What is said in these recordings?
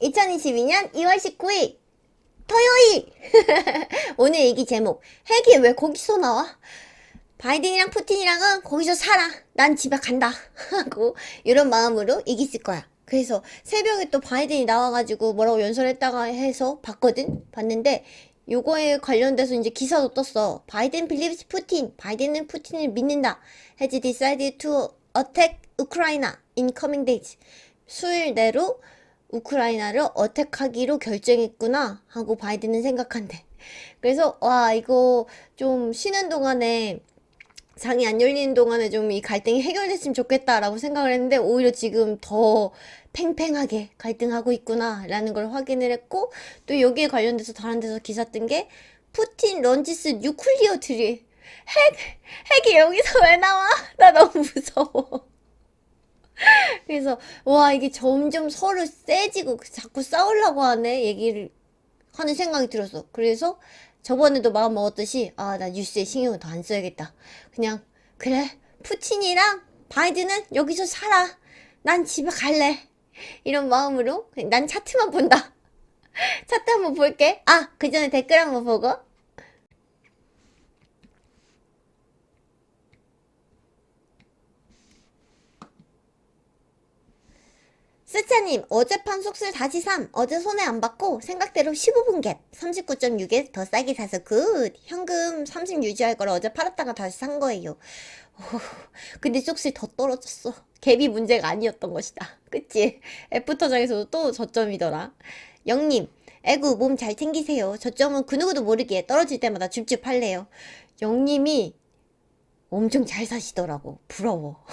2022년 2월 19일 토요일. 오늘 얘기 제목, 핵이 왜 거기서 나와? 바이든이랑 푸틴이랑은 거기서 살아, 난 집에 간다 하고 이런 마음으로 얘기했을 거야. 그래서 새벽에 또 바이든이 나와가지고 뭐라고 연설했다가 해서 봤는데 요거에 관련돼서 이제 기사도 떴어. 바이든 believes 푸틴, 바이든은 푸틴을 믿는다, has decided to attack Ukraine in coming days. 수일 내로 우크라이나를 어택하기로 결정했구나 하고 바이든은 생각한대. 그래서 와, 이거 좀 쉬는 동안에, 장이 안 열리는 동안에 좀 이 갈등이 해결됐으면 좋겠다라고 생각을 했는데 오히려 지금 더 팽팽하게 갈등하고 있구나라는 걸 확인을 했고, 또 여기에 관련돼서 다른 데서 기사 뜬 게 푸틴 런치스 뉴클리어 트리. 핵이 여기서 왜 나와? 나 너무 무서워. 그래서 와, 이게 점점 서로 세지고 자꾸 싸우려고 하네 얘기를 하는 생각이 들었어. 그래서 저번에도 마음 먹었듯이, 아, 나 뉴스에 신경을 더 안 써야겠다. 그냥 그래, 푸틴이랑 바이든은 여기서 살아, 난 집에 갈래, 이런 마음으로 그냥 난 차트만 본다. 차트 한번 볼게. 아, 그 전에 댓글 한번 보고. 스차님, 어젯밤 속술 다시 삼. 어제 손해 안 받고 생각대로 15분 갭 39.6에 더 싸게 사서 굿. 현금 30 유지할 걸 어제 팔았다가 다시 산 거예요. 오, 근데 속술 더 떨어졌어. 갭이 문제가 아니었던 것이다. 그치? 애프터장에서도 또 저점이더라. 영님, 에구 몸 잘 챙기세요. 저점은 그 누구도 모르게 떨어질 때마다 줍줍 할래요. 영님이 엄청 잘 사시더라고. 부러워.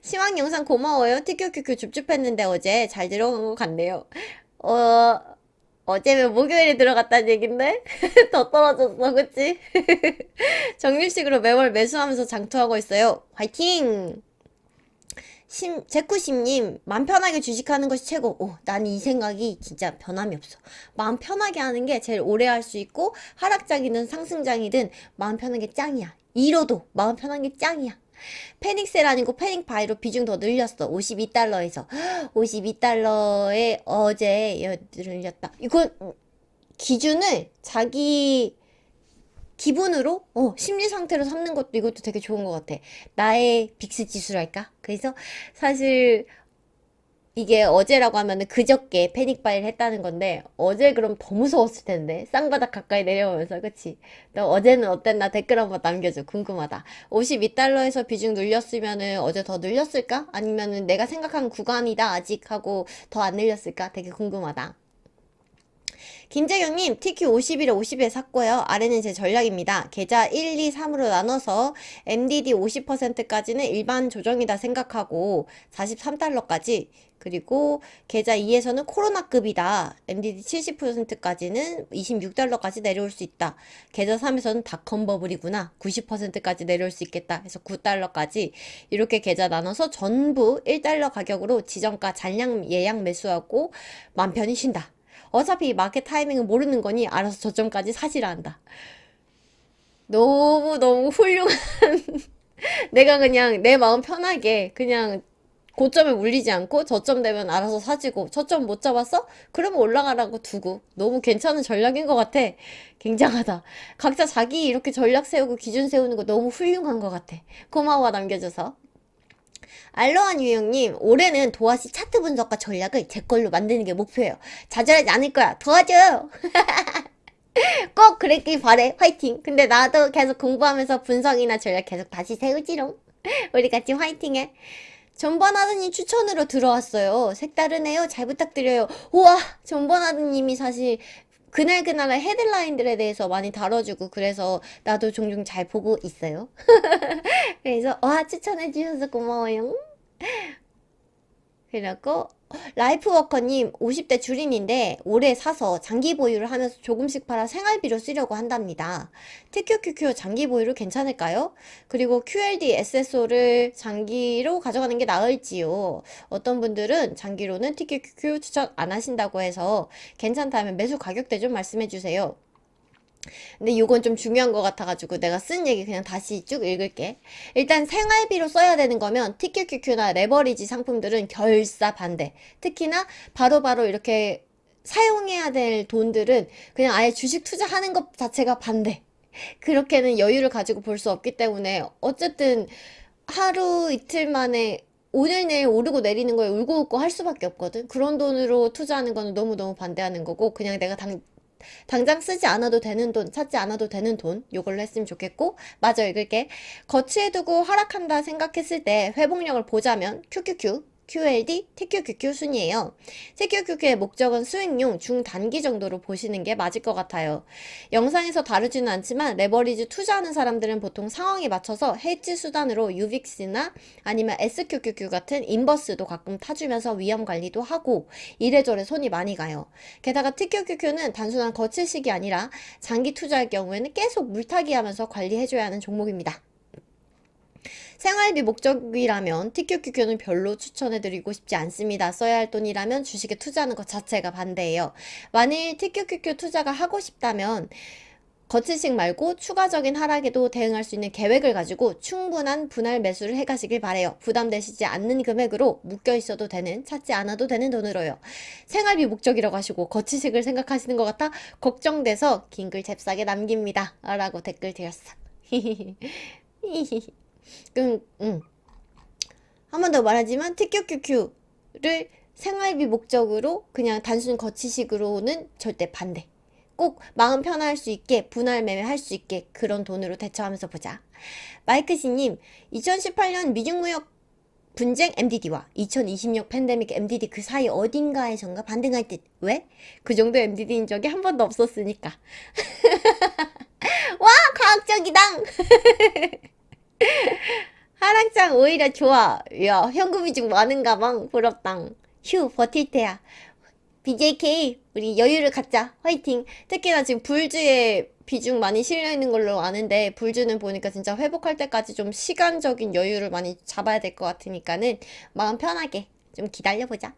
시황 영상 고마워요. 티큐큐큐 줍줍했는데 어제 잘 들어간 것 같네요. 어, 어제면 목요일에 들어갔다는 얘긴데? 더 떨어졌어, 그치? 정립식으로 매월 매수하면서 장투하고 있어요. 화이팅! 제쿠심님, 맘 편하게 주식하는 것이 최고. 오, 난 이 생각이 진짜 변함이 없어. 마음 편하게 하는 게 제일 오래 할 수 있고, 하락장이든 상승장이든 마음 편한 게 짱이야. 이로도 마음 편한 게 짱이야. 패닉셀 아니고 패닉바이로 비중 더 늘렸어. 52달러에서. 52달러에 어제 늘렸다. 이건 기준을 자기 기분으로, 심리 상태로 삼는 것도 이것도 되게 좋은 것 같아. 나의 빅스 지수랄까? 그래서 사실 이게 어제라고 하면은 그저께 패닉바이를 했다는 건데, 어제 그럼 더 무서웠을 텐데. 쌍바닥 가까이 내려오면서, 그치? 너 어제는 어땠나 댓글 한번 남겨줘. 궁금하다. 52달러에서 비중 늘렸으면은 어제 더 늘렸을까? 아니면은 내가 생각한 구간이다 아직 하고 더 안 늘렸을까? 되게 궁금하다. 김재경님, TQ 51에 50에 샀고요. 아래는 제 전략입니다. 계좌 1, 2, 3으로 나눠서 MDD 50%까지는 일반 조정이다 생각하고 43달러까지, 그리고 계좌 2에서는 코로나급이다. MDD 70%까지는 26달러까지 내려올 수 있다. 계좌 3에서는 닷컴 버블이구나. 90%까지 내려올 수 있겠다. 해서 9달러까지 이렇게 계좌 나눠서 전부 1달러 가격으로 지정가 잔량 예약 매수하고 맘 편히 쉰다. 어차피 마켓 타이밍은 모르는 거니 알아서 저점까지 사시라 한다. 너무너무 훌륭한. 내가 그냥 내 마음 편하게 그냥 고점에 물리지 않고 저점 되면 알아서 사지고, 저점 못 잡았어? 그러면 올라가라고 두고. 너무 괜찮은 전략인 것 같아. 굉장하다. 각자 자기 이렇게 전략 세우고 기준 세우는 거 너무 훌륭한 것 같아. 고마워 남겨줘서. 알로한 유형님, 올해는 도화씨 차트 분석과 전략을 제 걸로 만드는 게 목표예요. 좌절하지 않을 거야. 도와줘요. 꼭 그랬길 바래. 화이팅. 근데 나도 계속 공부하면서 분석이나 전략 계속 다시 세우지롱. 우리 같이 화이팅해. 전번하드님 추천으로 들어왔어요. 색다르네요. 잘 부탁드려요. 우와, 전번하드님이 사실 그날그날의 헤드라인들에 대해서 많이 다뤄주고 그래서 나도 종종 잘 보고 있어요. 그래서 와, 추천해주셔서 고마워요. 그리고 라이프워커님, 50대 주린인데 올해 사서 장기 보유를 하면서 조금씩 팔아 생활비로 쓰려고 한답니다. TQQQ 장기 보유로 괜찮을까요? 그리고 QLD SSO를 장기로 가져가는 게 나을지요? 어떤 분들은 장기로는 TQQQ 추천 안 하신다고 해서 괜찮다면 매수 가격대 좀 말씀해 주세요. 근데 요건 좀 중요한 것 같아가지고 내가 쓴 얘기 그냥 다시 쭉 읽을게. 일단 생활비로 써야 되는 거면 TQQQ나 레버리지 상품들은 결사 반대. 특히나 바로바로 이렇게 사용해야 될 돈들은 그냥 아예 주식 투자하는 것 자체가 반대. 그렇게는 여유를 가지고 볼 수 없기 때문에 어쨌든 하루 이틀 만에 오늘 내일 오르고 내리는 거에 울고 웃고 할 수밖에 없거든. 그런 돈으로 투자하는 거는 너무너무 반대하는 거고 그냥 내가 당장 쓰지 않아도 되는 돈, 찾지 않아도 되는 돈, 요걸로 했으면 좋겠고, 맞아, 읽을게. 거치해 두고 하락한다 생각했을 때 회복력을 보자면, QQQ, QLD, TQQQ 순이에요. TQQQ의 목적은 수익용 중단기 정도로 보시는 게 맞을 것 같아요. 영상에서 다루지는 않지만 레버리지 투자하는 사람들은 보통 상황에 맞춰서 헤지 수단으로 유빅스나 아니면 SQQQ 같은 인버스도 가끔 타주면서 위험 관리도 하고 이래저래 손이 많이 가요. 게다가 TQQQ는 단순한 거치식이 아니라 장기 투자할 경우에는 계속 물타기 하면서 관리해줘야 하는 종목입니다. 생활비 목적이라면 TQQQ는 별로 추천해드리고 싶지 않습니다. 써야 할 돈이라면 주식에 투자하는 것 자체가 반대예요. 만일 TQQQ 투자가 하고 싶다면 거치식 말고 추가적인 하락에도 대응할 수 있는 계획을 가지고 충분한 분할 매수를 해가시길 바래요. 부담되시지 않는 금액으로 묶여 있어도 되는, 찾지 않아도 되는 돈으로요. 생활비 목적이라고 하시고 거치식을 생각하시는 것 같아 걱정돼서 긴 글 잽싸게 남깁니다. 라고 댓글 드렸어. 그럼, 한 번 더 말하지만 TQQQ를 생활비 목적으로 그냥 단순 거치식으로는 절대 반대. 꼭 마음 편할 수 있게 분할 매매할 수 있게 그런 돈으로 대처하면서 보자. 마이크씨님 2018년 미중무역 분쟁 MDD와 2026 팬데믹 MDD 그 사이 어딘가에선가 반등할 듯. 왜? 그 정도 MDD인 적이 한 번도 없었으니까. 와 과학적이당. 하락장 오히려 좋아. 야 현금이 좀 많은가 방 부럽당. 휴 버틸 때야. BJK 우리 여유를 갖자 화이팅. 특히나 지금 불주에 비중 많이 실려 있는 걸로 아는데 불주는 보니까 진짜 회복할 때까지 좀 시간적인 여유를 많이 잡아야 될 것 같으니까는 마음 편하게 좀 기다려보자.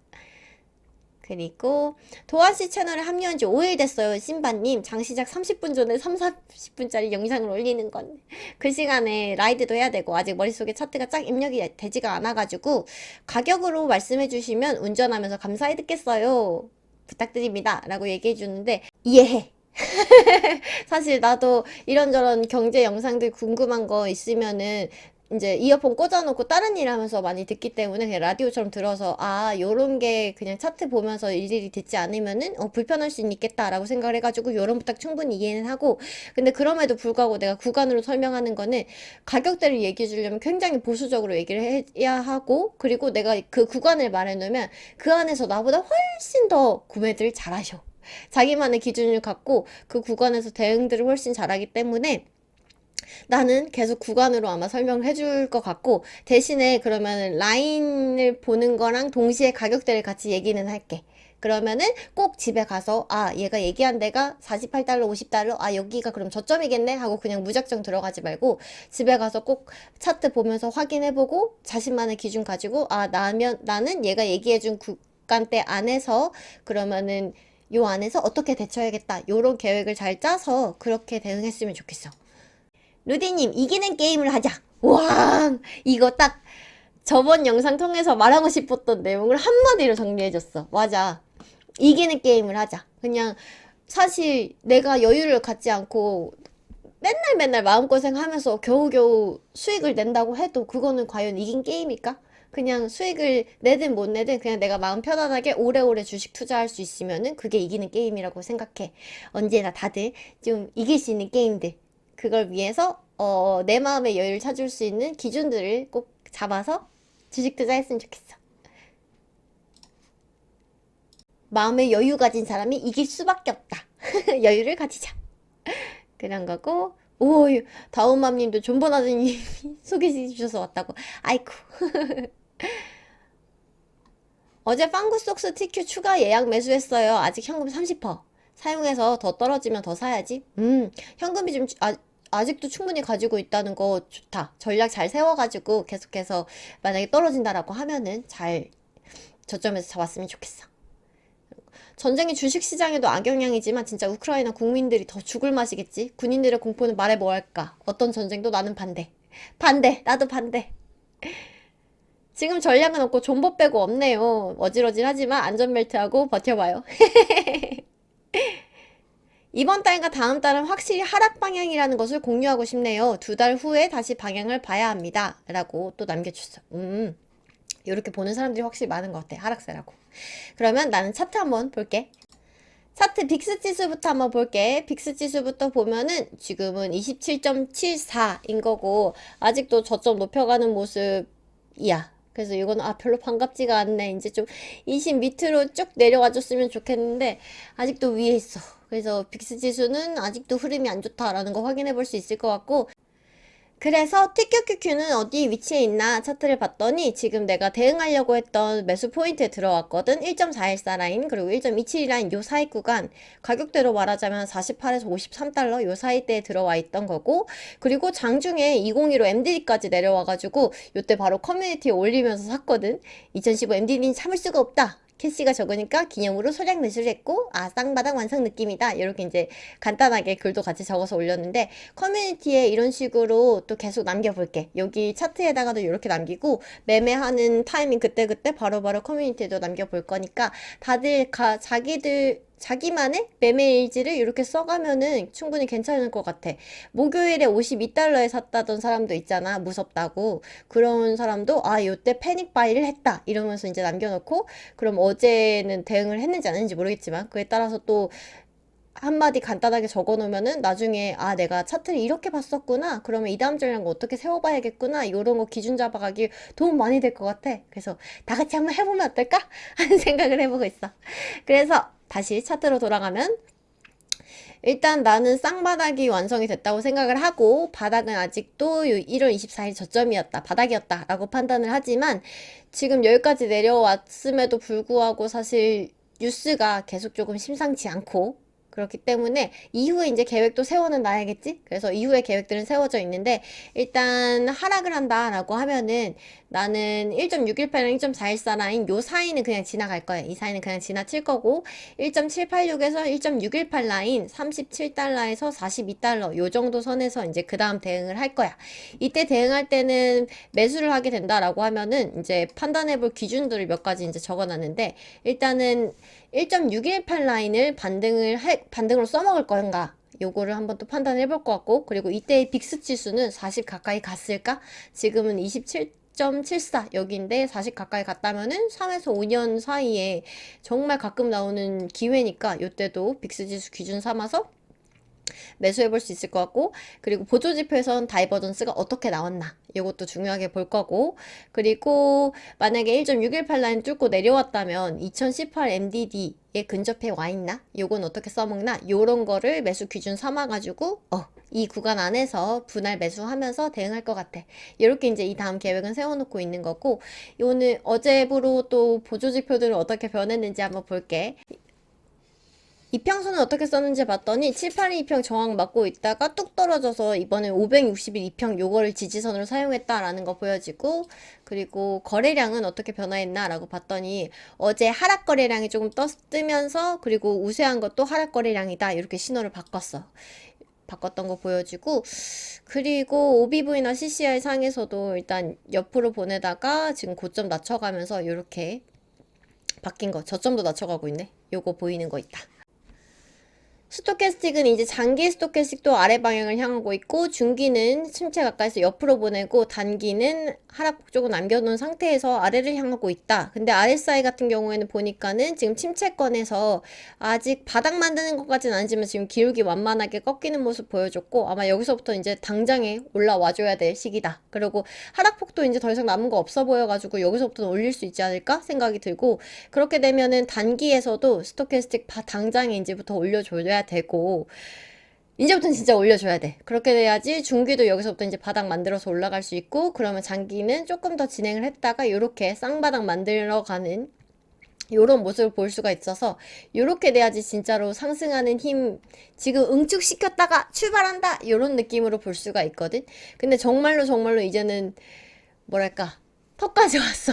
그리고 도아씨 채널에 합류한 지 5일 됐어요. 신바님 장시작 30분 전에 3, 40분짜리 영상을 올리는 건 그 시간에 라이드도 해야 되고 아직 머릿속에 차트가 쫙 입력이 되지가 않아가지고 가격으로 말씀해 주시면 운전하면서 감사히 듣겠어요. 부탁드립니다. 라고 얘기해 주는데 이해해. 사실 나도 이런저런 경제 영상들 궁금한 거 있으면은 이제 이어폰 꽂아놓고 다른 일 하면서 많이 듣기 때문에 그냥 라디오처럼 들어서 아 요런 게 그냥 차트 보면서 일일이 듣지 않으면은 불편할 수는 있겠다라고 생각을 해가지고 요런 부탁 충분히 이해는 하고 근데 그럼에도 불구하고 내가 구간으로 설명하는 거는 가격대를 얘기해 주려면 굉장히 보수적으로 얘기를 해야 하고 그리고 내가 그 구간을 말해놓으면 그 안에서 나보다 훨씬 더 구매들을 잘하셔. 자기만의 기준을 갖고 그 구간에서 대응들을 훨씬 잘하기 때문에 나는 계속 구간으로 아마 설명을 해줄 것 같고 대신에 그러면 라인을 보는 거랑 동시에 가격대를 같이 얘기는 할게. 그러면은 꼭 집에 가서 아 얘가 얘기한 데가 48달러 50달러 아 여기가 그럼 저점이겠네 하고 그냥 무작정 들어가지 말고 집에 가서 꼭 차트 보면서 확인해보고 자신만의 기준 가지고 아 나는 얘가 얘기해준 구간대 안에서 그러면은 요 안에서 어떻게 대처해야겠다 요런 계획을 잘 짜서 그렇게 대응했으면 좋겠어. 루디님 이기는 게임을 하자. 와 이거 딱 저번 영상 통해서 말하고 싶었던 내용을 한마디로 정리해줬어. 맞아. 이기는 게임을 하자. 그냥 사실 내가 여유를 갖지 않고 맨날 맨날 마음고생하면서 겨우겨우 수익을 낸다고 해도 그거는 과연 이긴 게임일까? 그냥 수익을 내든 못 내든 그냥 내가 마음 편안하게 오래오래 주식 투자할 수 있으면은 그게 이기는 게임이라고 생각해. 언제나 다들 좀 이길 수 있는 게임들. 그걸 위해서 내 마음의 여유를 찾을 수 있는 기준들을 꼭 잡아서 주식 투자했으면 좋겠어. 마음의 여유 가진 사람이 이길 수밖에 없다. 여유를 가지자. 그런 거고. 오, 다운맘님도 존버나드님이 소개해 주셔서 왔다고. 아이쿠. 어제 빵구속스 TQ 추가 예약 매수했어요. 아직 현금 30%. 사용해서 더 떨어지면 더 사야지. 현금이 좀 아직도 충분히 가지고 있다는 거 좋다. 전략 잘 세워가지고 계속해서 만약에 떨어진다라고 하면은 잘 저점에서 잡았으면 좋겠어. 전쟁이 주식시장에도 악영향이지만 진짜 우크라이나 국민들이 더 죽을 맛이겠지. 군인들의 공포는 말해 뭐할까. 어떤 전쟁도 나는 반대. 반대. 나도 반대. 지금 전략은 없고 존버 빼고 없네요. 어질어질하지만 안전벨트하고 버텨봐요. 이번 달과 다음 달은 확실히 하락 방향이라는 것을 공유하고 싶네요. 2달 후에 다시 방향을 봐야 합니다. 라고 또 남겨줬어. 이렇게 보는 사람들이 확실히 많은 것 같아. 하락세라고. 그러면 나는 차트 한번 볼게. 차트 빅스 지수부터 한번 볼게. 빅스 지수부터 보면은 지금은 27.74인 거고 아직도 저점 높여가는 모습이야. 그래서 이건 별로 반갑지가 않네. 이제 좀 20 밑으로 쭉 내려와 줬으면 좋겠는데 아직도 위에 있어. 그래서 빅스 지수는 아직도 흐름이 안 좋다라는 거 확인해 볼 수 있을 것 같고 그래서 TQQQ는 어디 위치에 있나 차트를 봤더니 지금 내가 대응하려고 했던 매수 포인트에 들어왔거든. 1.414 라인 그리고 1.27 라인 요 사이 구간 가격대로 말하자면 48에서 53달러 요 사이대에 들어와 있던 거고 그리고 장중에 2015 MDD까지 내려와가지고 요때 바로 커뮤니티에 올리면서 샀거든. 2015 MDD는 참을 수가 없다. 캐시가 적으니까 기념으로 소량 매수를 했고 쌍바닥 완성 느낌이다 이렇게 이제 간단하게 글도 같이 적어서 올렸는데 커뮤니티에 이런 식으로 또 계속 남겨볼게. 여기 차트에다가도 이렇게 남기고 매매하는 타이밍 그때그때 바로바로 커뮤니티에도 남겨볼 거니까 다들 자기만의 매매 일지를 이렇게 써가면은 충분히 괜찮을 것 같아. 목요일에 52달러에 샀다던 사람도 있잖아. 무섭다고. 그런 사람도 요때 패닉 바이를 했다. 이러면서 이제 남겨놓고 그럼 어제는 대응을 했는지 안 했는지 모르겠지만 그에 따라서 또 한마디 간단하게 적어 놓으면은 나중에 내가 차트를 이렇게 봤었구나. 그러면 이 다음 전략은 어떻게 세워봐야겠구나. 이런 거 기준 잡아가기 도움 많이 될 것 같아. 그래서 다 같이 한번 해보면 어떨까? 하는 생각을 해보고 있어. 그래서 다시 차트로 돌아가면 일단 나는 쌍바닥이 완성이 됐다고 생각을 하고 바닥은 아직도 1월 24일 저점이었다. 바닥이었다. 라고 판단을 하지만 지금 여기까지 내려왔음에도 불구하고 사실 뉴스가 계속 조금 심상치 않고 그렇기 때문에 이후에 이제 계획도 세워는 놔야겠지? 그래서 이후에 계획들은 세워져 있는데 일단 하락을 한다라고 하면은 나는 1.618랑 1.414 라인 요 사이는 그냥 지나갈 거야. 이 사이는 그냥 지나칠 거고 1.786에서 1.618 라인 37달러에서 42달러 요 정도 선에서 이제 그 다음 대응을 할 거야. 이때 대응할 때는 매수를 하게 된다라고 하면은 이제 판단해 볼 기준들을 몇 가지 이제 적어 놨는데 일단은 1.618 라인을 반등으로 써먹을 건가? 요거를 한번 또 판단해 볼 것 같고 그리고 이때의 빅스 지수는 40 가까이 갔을까? 지금은 27.74 여기인데 40 가까이 갔다면은 3에서 5년 사이에 정말 가끔 나오는 기회니까 요때도 빅스 지수 기준 삼아서 매수해 볼 수 있을 것 같고 그리고 보조지표에선 다이버전스가 어떻게 나왔나 이것도 중요하게 볼 거고 그리고 만약에 1.618 라인 뚫고 내려왔다면 2018 MDD에 근접해 와 있나 요건 어떻게 써먹나 요런 거를 매수 기준 삼아 가지고 이 구간 안에서 분할 매수하면서 대응할 것 같아. 이렇게 이제 이 다음 계획은 세워놓고 있는 거고 오늘 어제부로 또 보조지표들은 어떻게 변했는지 한번 볼게. 이평선은 어떻게 썼는지 봤더니 782평 저항 맞고 있다가 뚝 떨어져서 이번에 561 이평 요거를 지지선으로 사용했다라는 거 보여지고 그리고 거래량은 어떻게 변화했나 라고 봤더니 어제 하락 거래량이 조금 뜨면서 그리고 우세한 것도 하락 거래량이다 이렇게 신호를 바꿨던 거 보여지고 그리고 OBV나 CCI 상에서도 일단 옆으로 보내다가 지금 고점 낮춰가면서 이렇게 바뀐 거 저점도 낮춰가고 있네 요거 보이는 거 있다. 스토캐스틱은 이제 장기 스토캐스틱도 아래 방향을 향하고 있고 중기는 침체 가까이서 옆으로 보내고 단기는 하락폭 쪽을 남겨놓은 상태에서 아래를 향하고 있다. 근데 RSI 같은 경우에는 보니까는 지금 침체권에서 아직 바닥 만드는 것까지는 아니지만 지금 기울기 완만하게 꺾이는 모습 보여줬고 아마 여기서부터 이제 당장에 올라와줘야 될 시기다. 그리고 하락폭도 이제 더 이상 남은 거 없어 보여가지고 여기서부터는 올릴 수 있지 않을까 생각이 들고 그렇게 되면은 단기에서도 스토캐스틱 당장에 이제부터 올려줘야 되고 이제부터는 진짜 올려줘야 돼. 그렇게 돼야지 중기도 여기서부터 이제 바닥 만들어서 올라갈 수 있고 그러면 장기는 조금 더 진행을 했다가 이렇게 쌍바닥 만들어 가는 요런 모습을 볼 수가 있어서 요렇게 돼야지 진짜로 상승하는 힘 지금 응축시켰다가 출발한다 요런 느낌으로 볼 수가 있거든. 근데 정말로 이제는 뭐랄까 턱까지 왔어.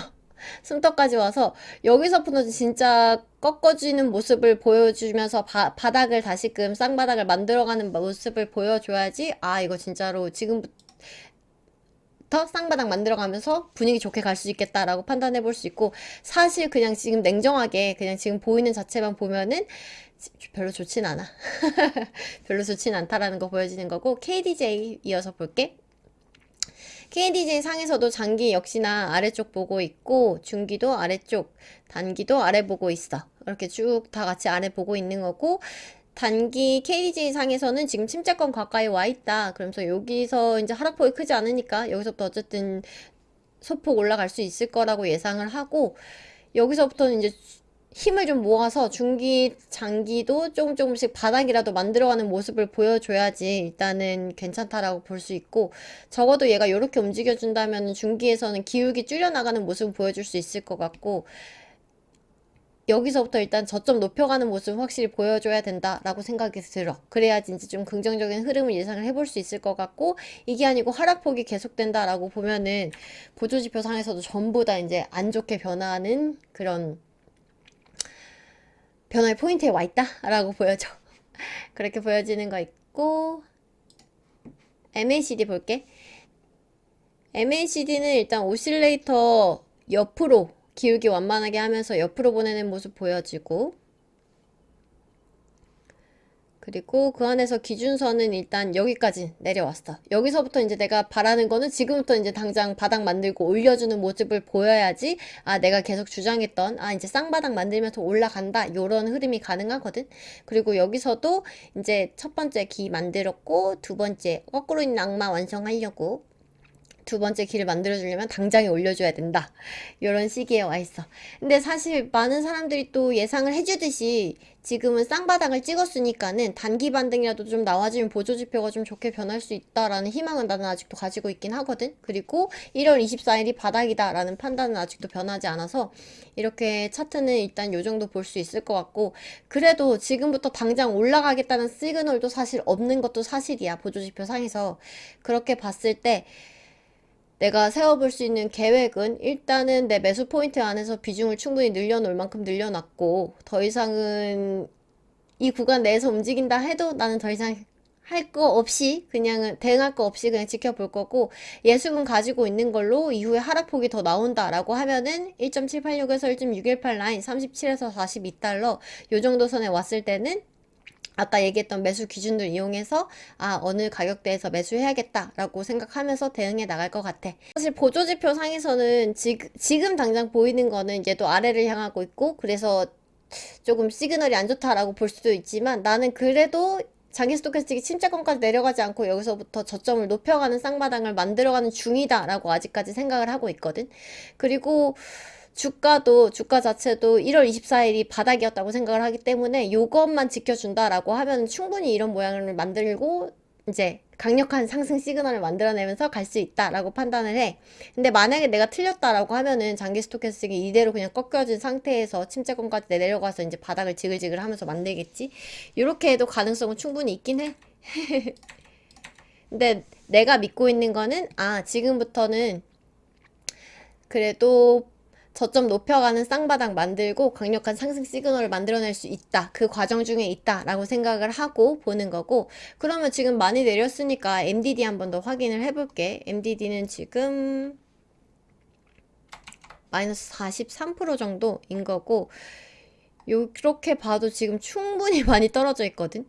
숨턱까지 와서 여기서부터 진짜 꺾어지는 모습을 보여주면서 바닥을 다시금 쌍바닥을 만들어가는 모습을 보여줘야지 아 이거 진짜로 지금부터 쌍바닥 만들어가면서 분위기 좋게 갈 수 있겠다라고 판단해 볼 수 있고 사실 그냥 지금 냉정하게 그냥 지금 보이는 자체만 보면은 별로 좋진 않아. 별로 좋진 않다라는 거 보여지는 거고 KDJ 이어서 볼게. KDJ 상에서도 장기 역시나 아래쪽 보고 있고 중기도 아래쪽, 단기도 아래 보고 있어. 이렇게 쭉 다 같이 아래 보고 있는 거고 단기 KDJ 상에서는 지금 침체권 가까이 와 있다. 그러면서 여기서 이제 하락폭이 크지 않으니까 여기서부터 어쨌든 소폭 올라갈 수 있을 거라고 예상을 하고 여기서부터는 이제 힘을 좀 모아서 중기, 장기도 조금씩 바닥이라도 만들어가는 모습을 보여줘야지 일단은 괜찮다라고 볼 수 있고 적어도 얘가 이렇게 움직여준다면 중기에서는 기울기 줄여나가는 모습을 보여줄 수 있을 것 같고 여기서부터 일단 저점 높여가는 모습을 확실히 보여줘야 된다라고 생각이 들어. 그래야지 이제 좀 긍정적인 흐름을 예상을 해볼 수 있을 것 같고 이게 아니고 하락폭이 계속된다라고 보면은 보조지표상에서도 전부 다 이제 안 좋게 변화하는 그런 변화의 포인트에 와 있다라고 보여져. 그렇게 보여지는 거 있고 MACD 볼게. MACD는 일단 오실레이터 옆으로 기울기 완만하게 하면서 옆으로 보내는 모습 보여지고 그리고 그 안에서 기준선은 일단 여기까지 내려왔어. 여기서부터 이제 내가 바라는 거는 지금부터 이제 당장 바닥 만들고 올려주는 모습을 보여야지 아 내가 계속 주장했던 아 이제 쌍바닥 만들면서 올라간다 요런 흐름이 가능하거든. 그리고 여기서도 이제 첫 번째 기 만들었고 두 번째 거꾸로 있는 악마 완성하려고 두 번째 길을 만들어주려면 당장에 올려줘야 된다. 이런 시기에 와 있어. 근데 사실 많은 사람들이 또 예상을 해주듯이 지금은 쌍바닥을 찍었으니까는 단기 반등이라도 좀 나와주면 보조지표가 좀 좋게 변할 수 있다라는 희망은 나는 아직도 가지고 있긴 하거든. 그리고 1월 24일이 바닥이다라는 판단은 아직도 변하지 않아서 이렇게 차트는 일단 요 정도 볼 수 있을 것 같고 그래도 지금부터 당장 올라가겠다는 시그널도 사실 없는 것도 사실이야. 보조지표 상에서. 그렇게 봤을 때 내가 세워볼 수 있는 계획은 일단은 내 매수 포인트 안에서 비중을 충분히 늘려놓을 만큼 늘려놨고 더 이상은 이 구간 내에서 움직인다 해도 나는 더 이상 할 거 없이 그냥 대응할 거 없이 그냥 지켜볼 거고 예수분 가지고 있는 걸로 이후에 하락폭이 더 나온다라고 하면은 1.786에서 1.618 라인 37에서 42달러 요 정도 선에 왔을 때는 아까 얘기했던 매수 기준들 이용해서 아 어느 가격대에서 매수해야겠다라고 생각하면서 대응해 나갈 것 같아. 사실 보조지표 상에서는 지금 당장 보이는 거는 얘도 아래를 향하고 있고 그래서 조금 시그널이 안 좋다라고 볼 수도 있지만 나는 그래도 장기 스토캐스틱이 침체권까지 내려가지 않고 여기서부터 저점을 높여가는 쌍바닥을 만들어가는 중이다라고 아직까지 생각을 하고 있거든. 그리고 주가 자체도 1월 24일이 바닥이었다고 생각을 하기 때문에 요것만 지켜준다라고 하면 충분히 이런 모양을 만들고 이제 강력한 상승 시그널을 만들어내면서 갈 수 있다라고 판단을 해. 근데 만약에 내가 틀렸다라고 하면은 장기 스토캐스틱이 이대로 그냥 꺾여진 상태에서 침체권까지 내려가서 이제 바닥을 지글지글 하면서 만들겠지. 이렇게 해도 가능성은 충분히 있긴 해. 근데 내가 믿고 있는 거는 아 지금부터는 그래도 저점 높여가는 쌍바닥 만들고 강력한 상승 시그널을 만들어낼 수 있다. 그 과정 중에 있다. 라고 생각을 하고 보는 거고 그러면 지금 많이 내렸으니까 MDD 한번 더 확인을 해볼게. MDD는 지금 마이너스 43% 정도인 거고 이렇게 봐도 지금 충분히 많이 떨어져 있거든.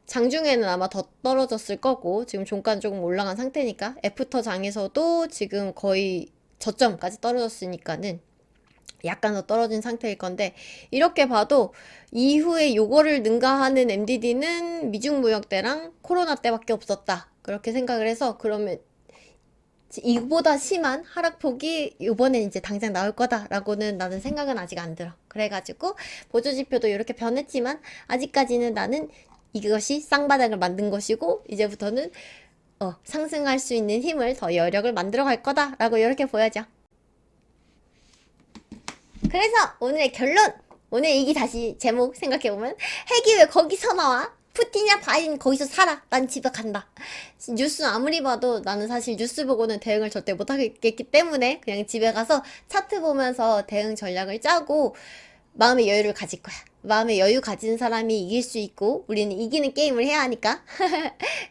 장중에는 아마 더 떨어졌을 거고 지금 종가는 조금 올라간 상태니까 애프터 장에서도 지금 거의 저점까지 떨어졌으니까는 약간 더 떨어진 상태일 건데 이렇게 봐도 이후에 요거를 능가하는 MDD는 미중무역 때랑 코로나 때밖에 없었다 그렇게 생각을 해서 그러면 이보다 심한 하락폭이 이번에 이제 당장 나올 거다라고는 나는 생각은 아직 안 들어. 그래가지고 보조지표도 이렇게 변했지만 아직까지는 나는 이것이 쌍바닥을 만든 것이고 이제부터는 상승할 수 있는 힘을 더 여력을 만들어 갈 거다라고 이렇게 보여져. 그래서 오늘의 결론! 오늘 이기 다시 제목 생각해보면 핵이 왜 거기서 나와? 푸틴이랑 바이든 거기서 살아. 난 집에 간다. 뉴스 아무리 봐도 나는 사실 뉴스 보고는 대응을 절대 못하겠기 때문에 그냥 집에 가서 차트 보면서 대응 전략을 짜고 마음의 여유를 가질 거야. 마음의 여유 가진 사람이 이길 수 있고 우리는 이기는 게임을 해야 하니까.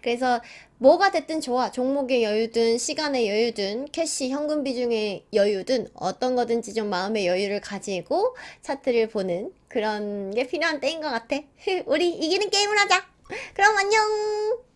그래서 뭐가 됐든 좋아. 종목의 여유든 시간의 여유든 캐시 현금 비중의 여유든 어떤 거든지 좀 마음의 여유를 가지고 차트를 보는 그런 게 필요한 때인 것 같아. 우리 이기는 게임을 하자. 그럼 안녕.